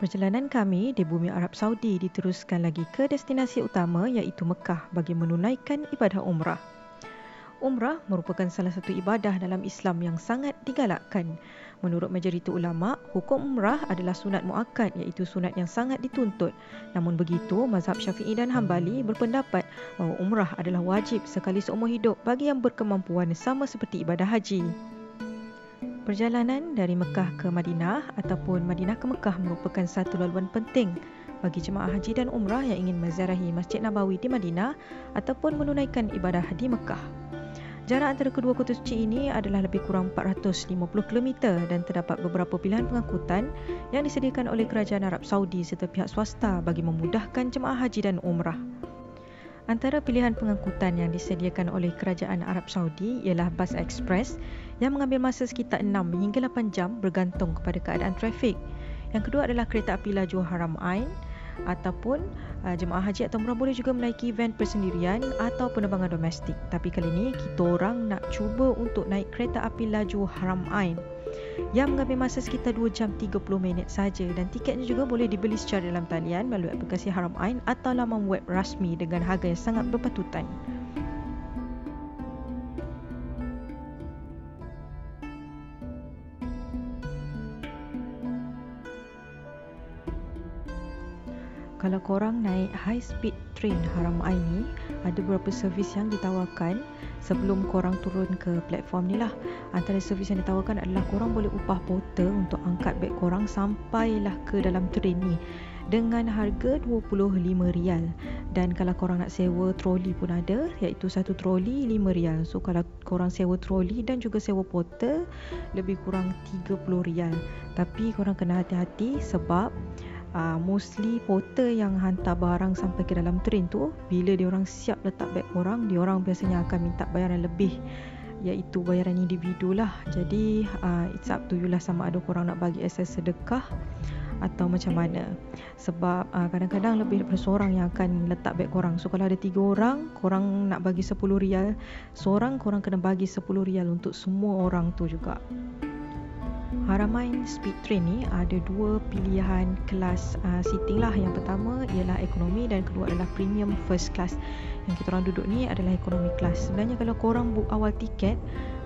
Perjalanan kami di bumi Arab Saudi diteruskan lagi ke destinasi utama iaitu Mekah bagi menunaikan ibadah umrah. Umrah merupakan salah satu ibadah dalam Islam yang sangat digalakkan. Menurut majoriti ulama, hukum umrah adalah sunat muakkad iaitu sunat yang sangat dituntut. Namun begitu, mazhab Syafi'i dan Hambali berpendapat bahawa umrah adalah wajib sekali seumur hidup bagi yang berkemampuan sama seperti ibadah haji. Perjalanan dari Mekah ke Madinah ataupun Madinah ke Mekah merupakan satu laluan penting bagi jemaah haji dan umrah yang ingin menziarahi Masjid Nabawi di Madinah ataupun menunaikan ibadah di Mekah. Jarak antara kedua kota suci ini adalah lebih kurang 450 km dan terdapat beberapa pilihan pengangkutan yang disediakan oleh Kerajaan Arab Saudi serta pihak swasta bagi memudahkan jemaah haji dan umrah. Antara pilihan pengangkutan yang disediakan oleh Kerajaan Arab Saudi ialah bas ekspres yang mengambil masa sekitar 6 hingga 8 jam bergantung kepada keadaan trafik. Yang kedua adalah kereta api laju Haram Ain ataupun jemaah haji atau umrah boleh juga menaiki van persendirian atau penerbangan domestik. Tapi kali ini kita orang nak cuba untuk naik kereta api laju Haram Ain yang mengambil masa sekitar 2 jam 30 minit saja dan tiketnya juga boleh dibeli secara dalam talian melalui aplikasi Haram Ain atau laman web rasmi dengan harga yang sangat berpatutan. Kalau korang naik high speed train Haram Ain ni, ada beberapa servis yang ditawarkan sebelum korang turun ke platform ni lah. Antara servis yang ditawarkan adalah korang boleh upah porter untuk angkat beg korang sampailah ke dalam train ni dengan harga RM25. Dan kalau korang nak sewa troli pun ada, iaitu satu troli RM5. So kalau korang sewa troli dan juga sewa porter, lebih kurang RM30. Tapi korang kena hati-hati sebab mostly porter yang hantar barang sampai ke dalam train tu, bila diorang siap letak beg korang, diorang biasanya akan minta bayaran lebih, iaitu bayaran individu lah. Jadi it's up to you lah sama ada korang nak bagi asas sedekah atau macam mana. Sebab kadang-kadang lebih daripada seorang yang akan letak beg korang. So kalau ada 3 orang, korang nak bagi RM10, seorang korang kena bagi RM10 untuk semua orang tu juga. Haram Ain Speed Train ni ada 2 pilihan kelas seating lah. Yang pertama ialah ekonomi dan kedua adalah premium first class. Yang kita orang duduk ni adalah ekonomi class. Sebenarnya kalau korang book awal tiket,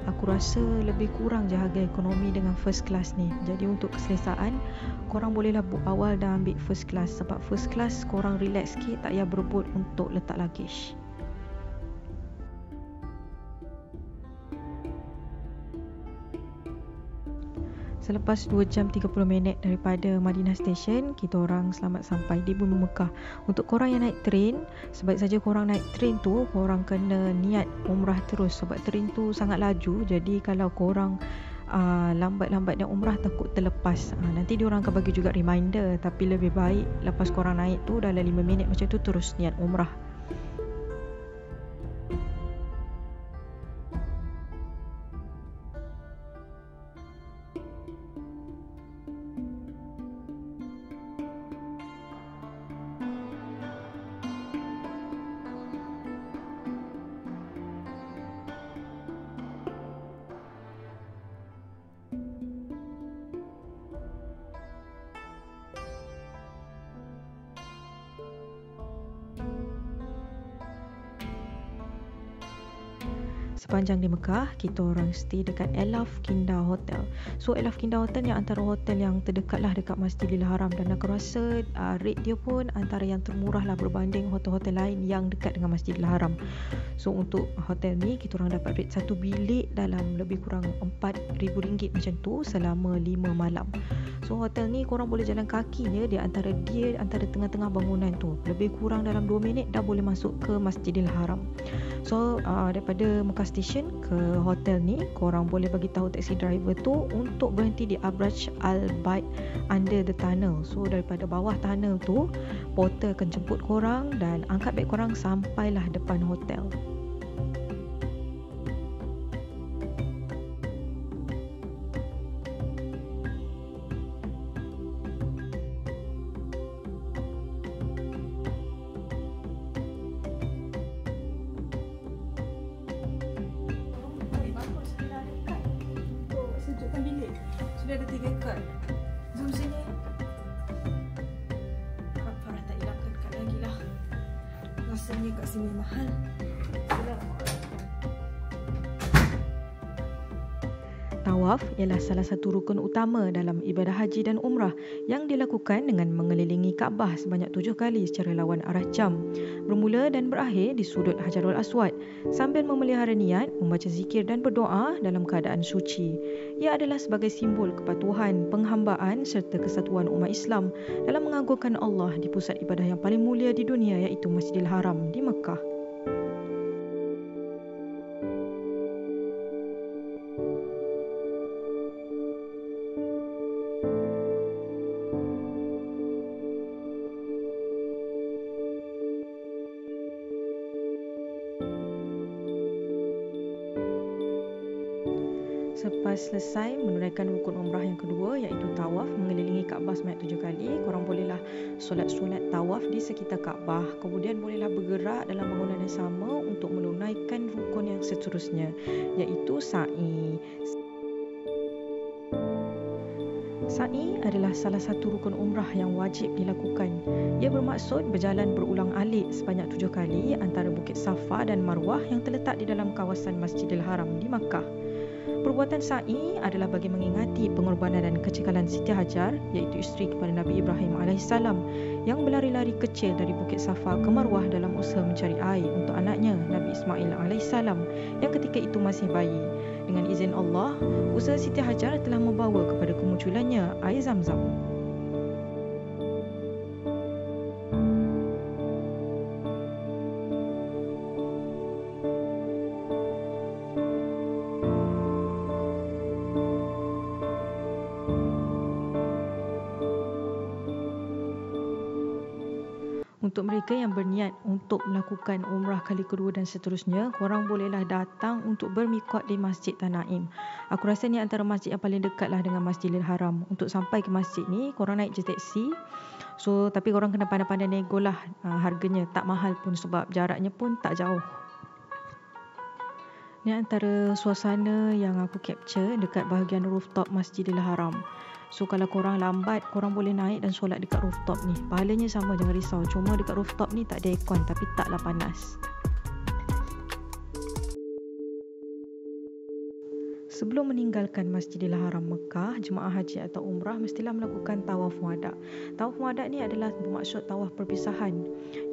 aku rasa lebih kurang je harga ekonomi dengan first class ni. Jadi untuk keselesaan, korang bolehlah book awal dan ambil first class. Sebab first class korang relax sikit, tak payah berebut untuk letak luggage. Selepas 2 jam 30 minit daripada Madinah Station, kita orang selamat sampai di bumi Mekah. Untuk korang yang naik train, sebaik saja korang naik train tu, korang kena niat umrah terus sebab train tu sangat laju. Jadi kalau korang lambat-lambat dan umrah takut terlepas. Nanti diorang akan bagi juga reminder, tapi lebih baik lepas korang naik tu dalam 5 minit macam tu terus niat umrah. Sepanjang di Mekah, kita orang stay dekat Elaf Kinda Hotel. So Elaf Kinda Hotel yang antara hotel yang terdekat lah dekat Masjidil Haram, dan aku rasa rate dia pun antara yang termurah lah berbanding hotel-hotel lain yang dekat dengan Masjidil Haram. So untuk hotel ni, kita orang dapat rate satu bilik dalam lebih kurang RM4,000 macam tu selama 5 malam. So hotel ni korang boleh jalan kaki je antara tengah-tengah bangunan tu. Lebih kurang dalam 2 minit dah boleh masuk ke Masjidil Haram. So daripada Mekah Station ke hotel ni, korang boleh bagi tahu taxi driver tu untuk berhenti di Abraj Al-Bait under the tunnel. So daripada bawah tunnel tu, porter akan jemput korang dan angkat beg korang sampailah depan hotel. Sudah ada 3 kad. Zoom sini. Rasanya kat sini mahal. Tawaf ialah salah satu rukun utama dalam ibadah haji dan umrah yang dilakukan dengan mengelilingi Kaabah sebanyak 7 kali secara lawan arah jam, bermula dan berakhir di sudut Hajarul Aswad sambil memelihara niat, membaca zikir dan berdoa dalam keadaan suci. Ia adalah sebagai simbol kepatuhan, penghambaan serta kesatuan umat Islam dalam mengagungkan Allah di pusat ibadah yang paling mulia di dunia, iaitu Masjidil Haram di Mekah. Selepas selesai menunaikan rukun umrah yang kedua, iaitu tawaf mengelilingi Kaabah sebanyak 7 kali, korang bolehlah solat sunat tawaf di sekitar Kaabah. Kemudian bolehlah bergerak dalam bangunan yang sama untuk menunaikan rukun yang seterusnya, iaitu sa'i. Sa'i adalah salah satu rukun umrah yang wajib dilakukan. Ia bermaksud berjalan berulang-alik sebanyak 7 kali antara Bukit Safa dan Marwah yang terletak di dalam kawasan Masjidil Haram di Makkah. Perbuatan sa'i adalah bagi mengingati pengorbanan dan kecekalan Siti Hajar, iaitu isteri kepada Nabi Ibrahim AS, yang berlari-lari kecil dari Bukit Safa ke Marwah dalam usaha mencari air untuk anaknya Nabi Ismail AS yang ketika itu masih bayi. Dengan izin Allah, usaha Siti Hajar telah membawa kepada kemunculannya air Zamzam. Untuk mereka yang berniat untuk melakukan umrah kali kedua dan seterusnya, korang bolehlah datang untuk bermikot di Masjid Tanaim. Aku rasa ni antara masjid yang paling dekat lah dengan Masjidil Haram. Untuk sampai ke masjid ni, korang naik je taksi. Tapi korang kena pandai-pandai nego lah harganya. Tak mahal pun sebab jaraknya pun tak jauh. Ni antara suasana yang aku capture dekat bahagian rooftop Masjidil Haram. So kalau korang lambat, korang boleh naik dan solat dekat rooftop ni. Pahalanya sama, jangan risau. Cuma dekat rooftop ni tak ada aircon, tapi taklah panas. Sebelum meninggalkan Masjidil Haram Mekah, jemaah haji atau umrah mestilah melakukan tawaf wada'. Tawaf wada' ni adalah bermaksud tawaf perpisahan.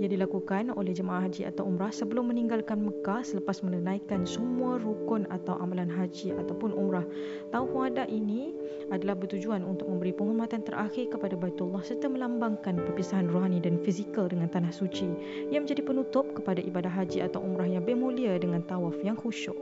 Ia dilakukan oleh jemaah haji atau umrah sebelum meninggalkan Mekah selepas menunaikan semua rukun atau amalan haji ataupun umrah. Tawaf wada' ini adalah bertujuan untuk memberi penghormatan terakhir kepada Baitullah serta melambangkan perpisahan rohani dan fizikal dengan tanah suci. Ia menjadi penutup kepada ibadah haji atau umrah yang bermulia dengan tawaf yang khusyuk.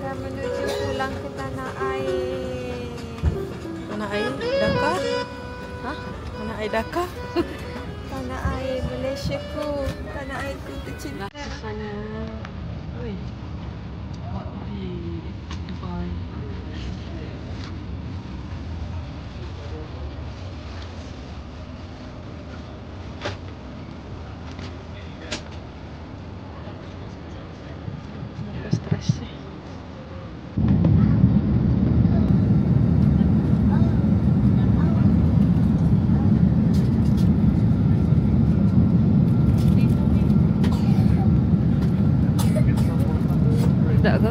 Akan menuju pulang ke tanah air. Tanah air Dhaka? Tanah air Dhaka? Tanah air Malaysia ku. Tanah airku tercinta. Sana. Oi. Dubai. Stres sih. Tak ke?